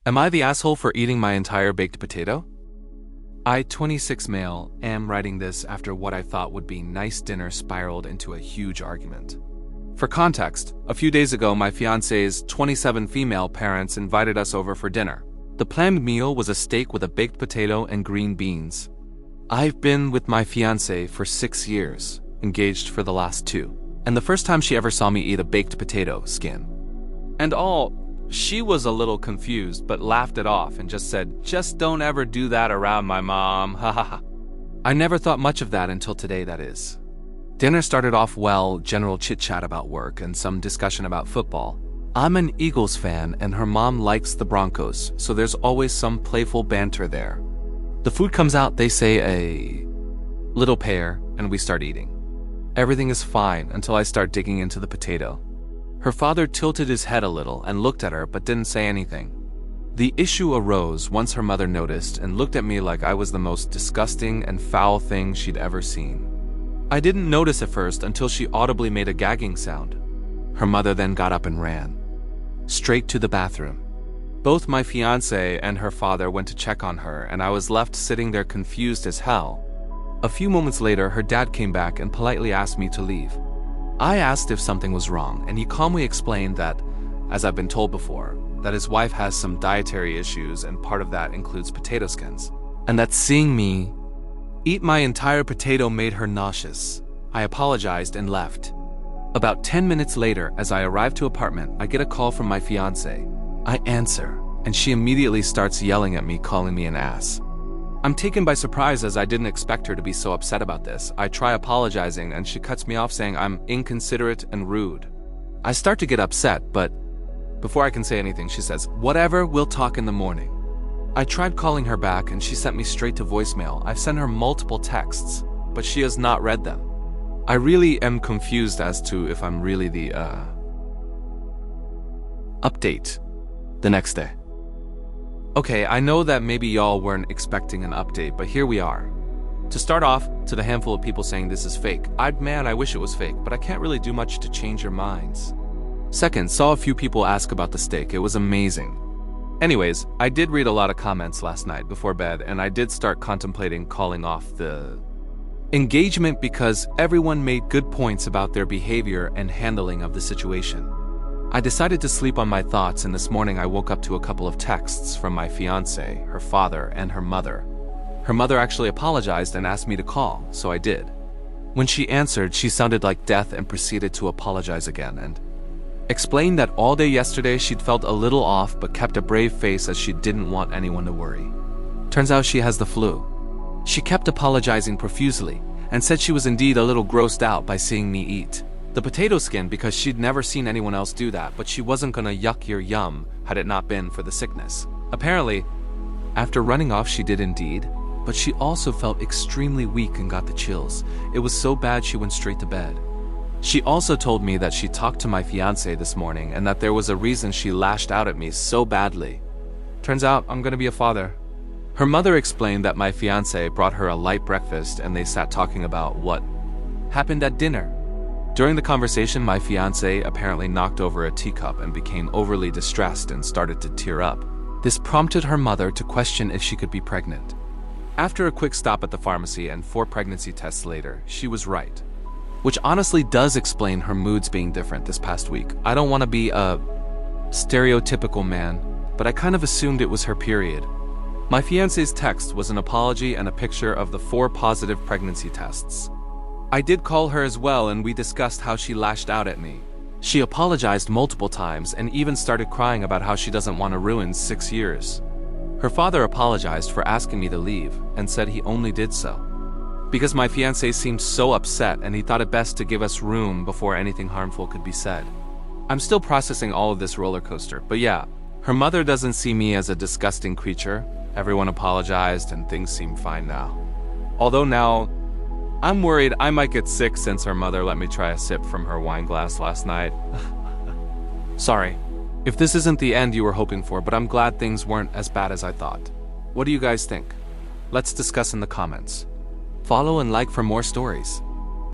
Am I the asshole for eating my entire baked potato? I, 26 male, am writing this after what I thought would be nice dinner spiraled into a huge argument. For context, a few days ago my fiance's 27 female parents invited us over for dinner. The planned meal was a steak with a baked potato and green beans. I've been with my fiance for 6 years, engaged for the last 2, and the first time she ever saw me eat a baked potato skin. And all, she was a little confused but laughed it off and just said, "Just don't ever do that around my mom, ha ha ha." I never thought much of that until today, that is. Dinner started off well, general chit-chat about work and some discussion about football. I'm an Eagles fan and her mom likes the Broncos, so there's always some playful banter there. The food comes out, they say a little pear, and we start eating. Everything is fine until I start digging into the potato. Her father tilted his head a little and looked at her but didn't say anything. The issue arose once her mother noticed and looked at me like I was the most disgusting and foul thing she'd ever seen. I didn't notice at first until she audibly made a gagging sound. Her mother then got up and ran straight to the bathroom. Both my fiancé and her father went to check on her, and I was left sitting there confused as hell. A few moments later, her dad came back and politely asked me to leave. I asked if something was wrong, and he calmly explained that, as I've been told before, that his wife has some dietary issues and part of that includes potato skins, and that seeing me eat my entire potato made her nauseous. I apologized and left. About 10 minutes later, as I arrive to apartment, I get a call from my fiancé. I answer, and she immediately starts yelling at me, calling me an ass. I'm taken by surprise as I didn't expect her to be so upset about this. I try apologizing and she cuts me off saying I'm inconsiderate and rude. I start to get upset, but before I can say anything, she says, "Whatever, we'll talk in the morning." I tried calling her back and she sent me straight to voicemail. I've sent her multiple texts, but she has not read them. I really am confused as to if I'm really the, Update. The next day. Okay, I know that maybe y'all weren't expecting an update, but here we are. To start off, to the handful of people saying this is fake, I wish it was fake, but I can't really do much to change your minds. Second, saw a few people ask about the steak. It was amazing. Anyways, I did read a lot of comments last night before bed, and I did start contemplating calling off the engagement because everyone made good points about their behavior and handling of the situation. I decided to sleep on my thoughts, and this morning I woke up to a couple of texts from my fiancé, her father, and her mother. Her mother actually apologized and asked me to call, so I did. When she answered, she sounded like death and proceeded to apologize again and explained that all day yesterday she'd felt a little off but kept a brave face as she didn't want anyone to worry. Turns out she has the flu. She kept apologizing profusely and said she was indeed a little grossed out by seeing me eat the potato skin because she'd never seen anyone else do that, but she wasn't gonna yuck your yum had it not been for the sickness. Apparently, after running off she did indeed, but she also felt extremely weak and got the chills. It was so bad she went straight to bed. She also told me that she talked to my fiancé this morning and that there was a reason she lashed out at me so badly. Turns out I'm gonna be a father. Her mother explained that my fiancé brought her a light breakfast and they sat talking about what happened at dinner. During the conversation, my fiancé apparently knocked over a teacup and became overly distressed and started to tear up. This prompted her mother to question if she could be pregnant. After a quick stop at the pharmacy and 4 pregnancy tests later, she was right. Which honestly does explain her moods being different this past week. I don't want to be a stereotypical man, but I kind of assumed it was her period. My fiancé's text was an apology and a picture of the 4 positive pregnancy tests. I did call her as well and we discussed how she lashed out at me. She apologized multiple times and even started crying about how she doesn't want to ruin 6 years. Her father apologized for asking me to leave and said he only did so because my fiancé seemed so upset and he thought it best to give us room before anything harmful could be said. I'm still processing all of this roller coaster, but yeah, her mother doesn't see me as a disgusting creature. Everyone apologized and things seem fine now. Although now, I'm worried I might get sick since her mother let me try a sip from her wine glass last night. Sorry, if this isn't the end you were hoping for, but I'm glad things weren't as bad as I thought. What do you guys think? Let's discuss in the comments. Follow and like for more stories.